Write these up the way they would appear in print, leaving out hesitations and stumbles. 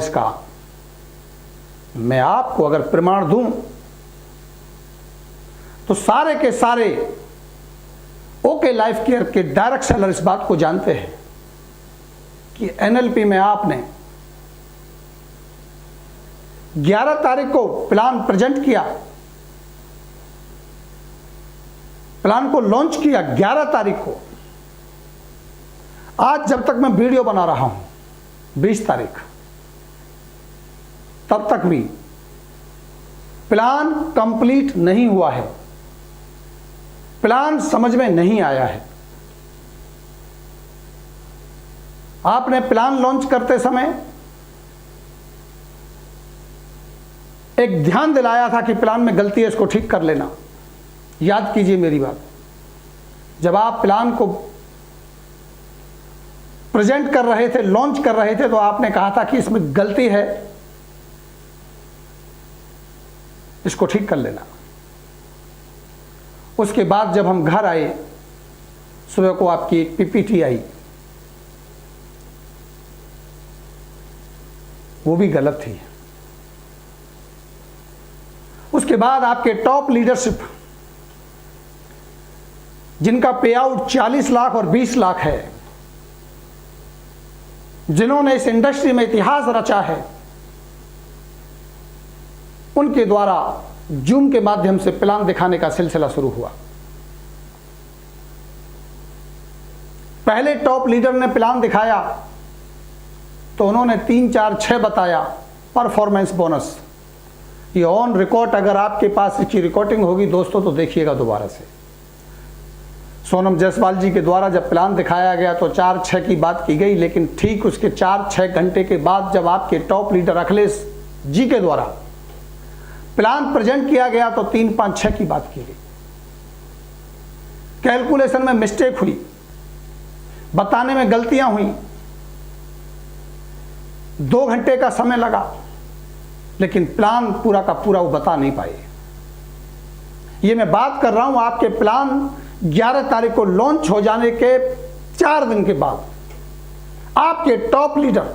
इसका मैं आपको अगर प्रमाण दूं तो सारे के सारे ओके लाइफ केयर के डायरेक्ट सेलर इस बात को जानते हैं कि एनएलपी में आपने 11 तारीख को प्लान प्रेजेंट किया, प्लान को लॉन्च किया 11 तारीख को। आज जब तक मैं वीडियो बना रहा हूं 20 तारीख, तब तक भी प्लान कंप्लीट नहीं हुआ है, प्लान समझ में नहीं आया है। आपने प्लान लॉन्च करते समय एक ध्यान दिलाया था कि प्लान में गलती है, इसको ठीक कर लेना। याद कीजिए मेरी बात, जब आप प्लान को प्रेजेंट कर रहे थे, लॉन्च कर रहे थे, तो आपने कहा था कि इसमें गलती है, इसको ठीक कर लेना। उसके बाद जब हम घर आए, सुबह को आपकी एक पीपीटी आई, वो भी गलत थी। उसके बाद आपके टॉप लीडरशिप, जिनका पे आउट 40 लाख और 20 लाख है, जिन्होंने इस इंडस्ट्री में इतिहास रचा है, उनके द्वारा जूम के माध्यम से प्लान दिखाने का सिलसिला शुरू हुआ। पहले टॉप लीडर ने प्लान दिखाया तो उन्होंने 3, 4, 6 बताया परफॉर्मेंस बोनस। ये ऑन रिकॉर्ड, अगर आपके पास इसकी रिकॉर्डिंग होगी दोस्तों तो देखिएगा दोबारा से। सोनम जायसवाल जी के द्वारा जब प्लान दिखाया गया तो 4-6 की बात की गई, लेकिन ठीक उसके 4-6 घंटे के बाद जब आपके टॉप लीडर अखिलेश जी के द्वारा प्लान प्रेजेंट किया गया तो 3-5-6 की बात की गई। कैलकुलेशन में मिस्टेक हुई, बताने में गलतियां हुई, 2 घंटे का समय लगा, लेकिन प्लान पूरा का पूरा वो बता नहीं पाए। ये मैं बात कर रहा हूं आपके प्लान 11 तारीख को लॉन्च हो जाने के 4 दिन के बाद आपके टॉप लीडर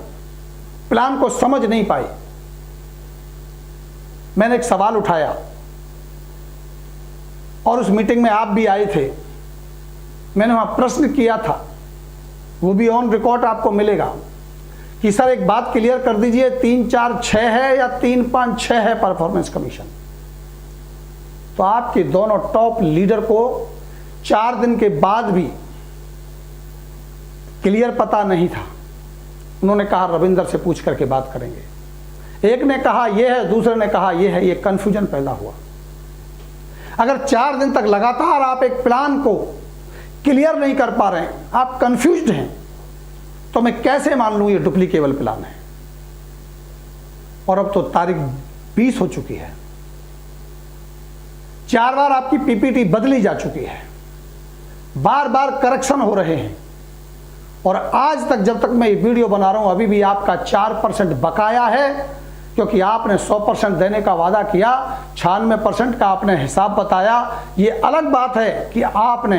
प्लान को समझ नहीं पाए। मैंने एक सवाल उठाया और उस मीटिंग में आप भी आए थे। मैंने वहां प्रश्न किया था, वो भी ऑन रिकॉर्ड आपको मिलेगा, कि सर एक बात क्लियर कर दीजिए, 3, 4, 6 है या 3, 5, 6 है परफॉर्मेंस कमीशन। तो आपके दोनों टॉप लीडर को 4 दिन के बाद भी क्लियर पता नहीं था। उन्होंने कहा रविंदर से पूछ करके बात करेंगे। एक ने कहा यह है, दूसरे ने कहा यह है, ये कंफ्यूजन पैदा हुआ। अगर 4 दिन तक लगातार आप एक प्लान को क्लियर नहीं कर पा रहे हैं, आप कंफ्यूज्ड हैं, तो मैं कैसे मान लूं ये डुप्लीकेबल प्लान है। और अब तो तारीख 20 हो चुकी है, 4 बार आपकी पीपीटी बदली जा चुकी है, बार बार करेक्शन हो रहे हैं, और आज तक जब तक मैं ये वीडियो बना रहा हूं अभी भी आपका 4% बकाया है, क्योंकि आपने 100% देने का वादा किया, 96% का आपने हिसाब बताया। ये अलग बात है कि आपने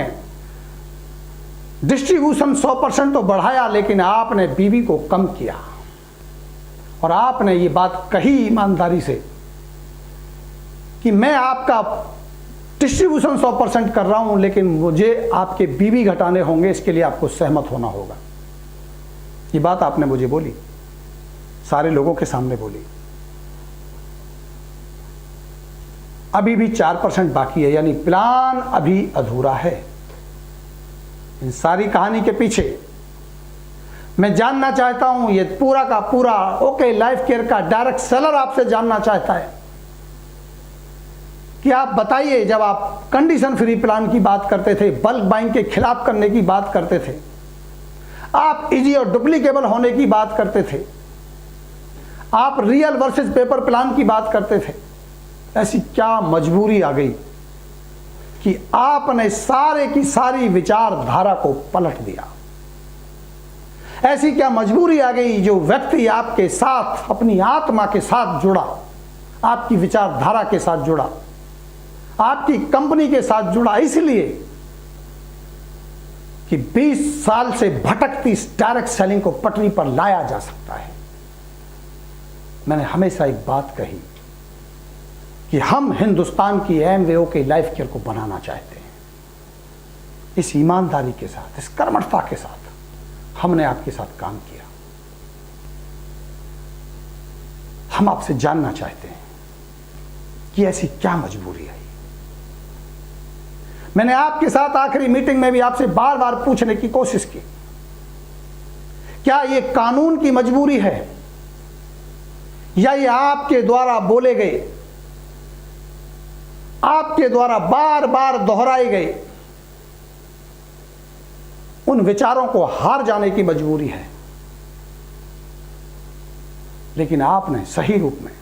डिस्ट्रीब्यूशन 100% तो बढ़ाया, लेकिन आपने बीवी को कम किया। और आपने ये बात कही ईमानदारी से कि मैं आपका डिस्ट्रीब्यूशन 100% कर रहा हूं, लेकिन मुझे आपके बीवी घटाने होंगे, इसके लिए आपको सहमत होना होगा। ये बात आपने मुझे बोली, सारे लोगों के सामने बोली। अभी भी 4% बाकी है, यानी प्लान अभी अधूरा है। इन सारी कहानी के पीछे मैं जानना चाहता हूं, ये पूरा का पूरा ओके लाइफ केयर का डायरेक्ट सेलर आपसे जानना चाहता है कि आप बताइए, जब आप कंडीशन फ्री प्लान की बात करते थे, बल्क बाइंग के खिलाफ करने की बात करते थे, आप इजी और डुप्लीकेबल होने की बात करते थे, आप रियल वर्सेस पेपर प्लान की बात करते थे, ऐसी क्या मजबूरी आ गई कि आपने सारे की सारी विचारधारा को पलट दिया? ऐसी क्या मजबूरी आ गई जो व्यक्ति आपके साथ, अपनी आत्मा के साथ जुड़ा, आपकी विचारधारा के साथ जुड़ा, आपकी कंपनी के साथ जुड़ा, इसलिए कि 20 साल से भटकती इस डायरेक्ट सेलिंग को पटरी पर लाया जा सकता है। मैंने हमेशा एक बात कही कि हम हिंदुस्तान की एमवेओ के लाइफ केयर को बनाना चाहते हैं। इस ईमानदारी के साथ, इस कर्मठता के साथ हमने आपके साथ काम किया। हम आपसे जानना चाहते हैं कि ऐसी क्या मजबूरी आई। मैंने आपके साथ आखिरी मीटिंग में भी आपसे बार बार पूछने की कोशिश की, क्या ये कानून की मजबूरी है या ये आपके द्वारा बोले गए, आपके द्वारा बार बार दोहराए गए उन विचारों को हार जाने की मजबूरी है। लेकिन आपने सही रूप में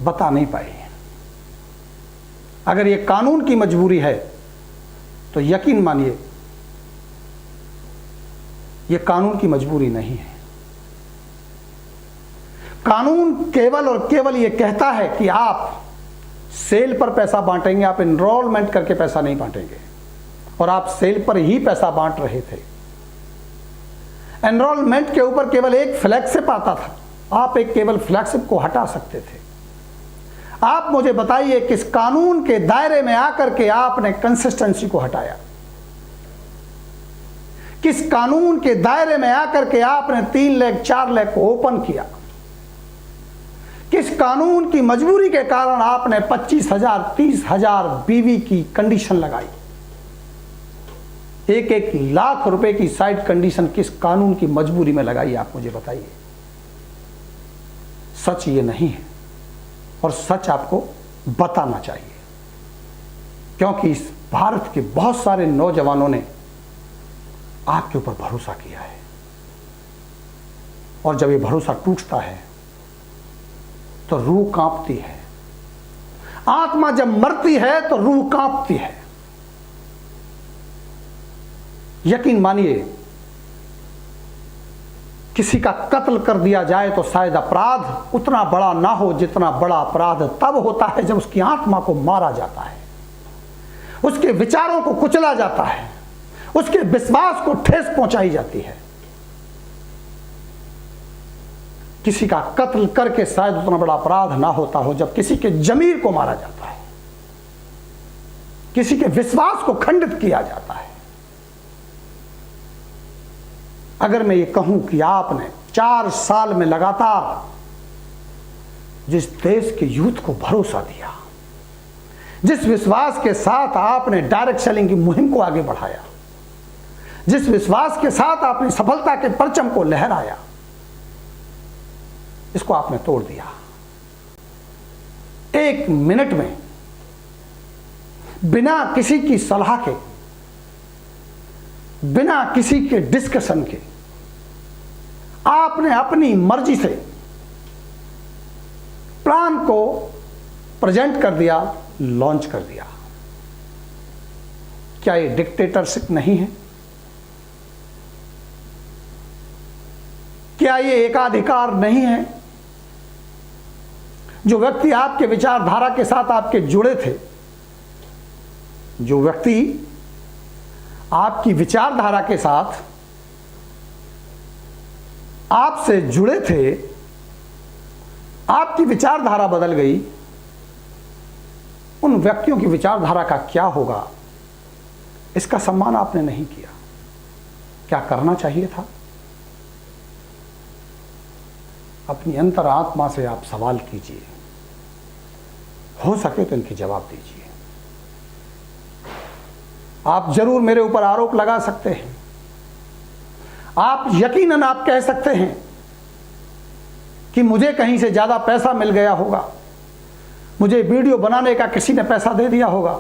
बता नहीं पाई। अगर ये कानून की मजबूरी है तो यकीन मानिए ये कानून की मजबूरी नहीं है। कानून केवल और केवल ये कहता है कि आप सेल पर पैसा बांटेंगे, आप एनरोलमेंट करके पैसा नहीं बांटेंगे। और आप सेल पर ही पैसा बांट रहे थे। एनरोलमेंट के ऊपर केवल एक फ्लैगशिप आता था, आप एक केवल फ्लैगशिप को हटा सकते थे। आप मुझे बताइए किस कानून के दायरे में आकर के आपने कंसिस्टेंसी को हटाया? किस कानून के दायरे में आकर के आपने 3 लाख 4 लाख को ओपन किया? किस कानून की मजबूरी के कारण आपने 25,000 30,000 बीवी की कंडीशन लगाई? 1-1 लाख रुपए की साइड कंडीशन किस कानून की मजबूरी में लगाई, आप मुझे बताइए। सच ये नहीं है और सच आपको बताना चाहिए, क्योंकि इस भारत के बहुत सारे नौजवानों ने आपके ऊपर भरोसा किया है। और जब ये भरोसा टूटता है तो रूह कांपती है। आत्मा जब मरती है तो रूह कांपती है। यकीन मानिए, किसी का कत्ल कर दिया जाए तो शायद अपराध उतना बड़ा ना हो जितना बड़ा अपराध तब होता है जब उसकी आत्मा को मारा जाता है, उसके विचारों को कुचला जाता है, उसके विश्वास को ठेस पहुंचाई जाती है। किसी का कत्ल करके शायद उतना बड़ा अपराध ना होता हो जब किसी के जमीर को मारा जाता है, किसी के विश्वास को खंडित किया जाता है। अगर मैं ये कहूं कि आपने 4 साल में लगातार जिस देश के यूथ को भरोसा दिया, जिस विश्वास के साथ आपने डायरेक्ट सेलिंग की मुहिम को आगे बढ़ाया, जिस विश्वास के साथ आपने सफलता के परचम को लहराया, इसको आपने तोड़ दिया। 1 मिनट में बिना किसी की सलाह के, बिना किसी के डिस्कशन के आपने अपनी मर्जी से प्लान को प्रेजेंट कर दिया, लॉन्च कर दिया। क्या ये डिक्टेटरशिप नहीं है? क्या ये एकाधिकार नहीं है? जो व्यक्ति आपके विचारधारा के साथ आपके जुड़े थे, जो व्यक्ति आपकी विचारधारा के साथ आपसे जुड़े थे, आपकी विचारधारा बदल गई, उन व्यक्तियों की विचारधारा का क्या होगा, इसका सम्मान आपने नहीं किया। क्या करना चाहिए था? अपनी अंतरात्मा से आप सवाल कीजिए, हो सके तो इनके जवाब दीजिए। आप जरूर मेरे ऊपर आरोप लगा सकते हैं, आप यकीनन आप कह सकते हैं कि मुझे कहीं से ज्यादा पैसा मिल गया होगा, मुझे वीडियो बनाने का किसी ने पैसा दे दिया होगा।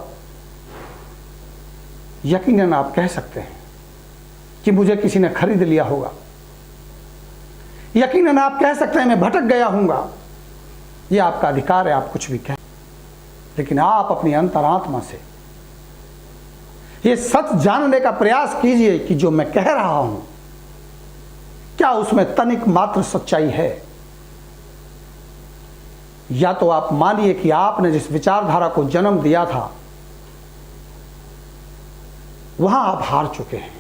यकीनन आप कह सकते हैं कि मुझे किसी ने खरीद लिया होगा। यकीनन आप कह सकते हैं मैं भटक गया हूंगा। यह आपका अधिकार है, आप कुछ भी कहें, लेकिन आप अपनी अंतरात्मा से ये सच जानने का प्रयास कीजिए कि जो मैं कह रहा हूं क्या उसमें तनिक मात्र सच्चाई है। या तो आप मानिए कि आपने जिस विचारधारा को जन्म दिया था वहां आप हार चुके हैं,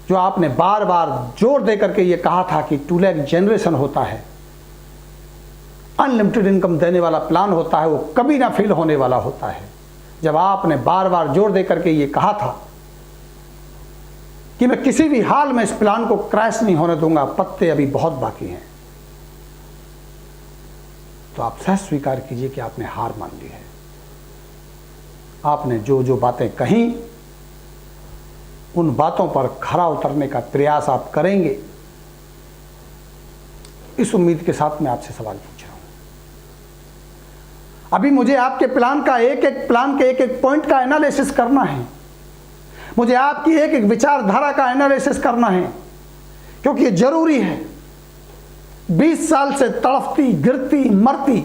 जो आपने बार बार जोर दे करके ये कहा था कि 2 लाख जनरेशन होता है, अनलिमिटेड इनकम देने वाला प्लान होता है, वो कभी ना फेल होने वाला होता है। जब आपने बार बार जोर दे करके ये कहा था कि मैं किसी भी हाल में इस प्लान को क्रैश नहीं होने दूंगा, पत्ते अभी बहुत बाकी हैं, तो आप सहज स्वीकार कीजिए कि आपने हार मान ली है। आपने जो जो बातें कही, उन बातों पर खरा उतरने का प्रयास आप करेंगे, इस उम्मीद के साथ मैं आपसे सवाल पूछ रहा हूं। अभी मुझे आपके प्लान का एक एक पॉइंट का एनालिसिस करना है, मुझे आपकी एक एक विचारधारा का एनालिसिस करना है, क्योंकि ये जरूरी है। 20 साल से तड़फती, गिरती, मरती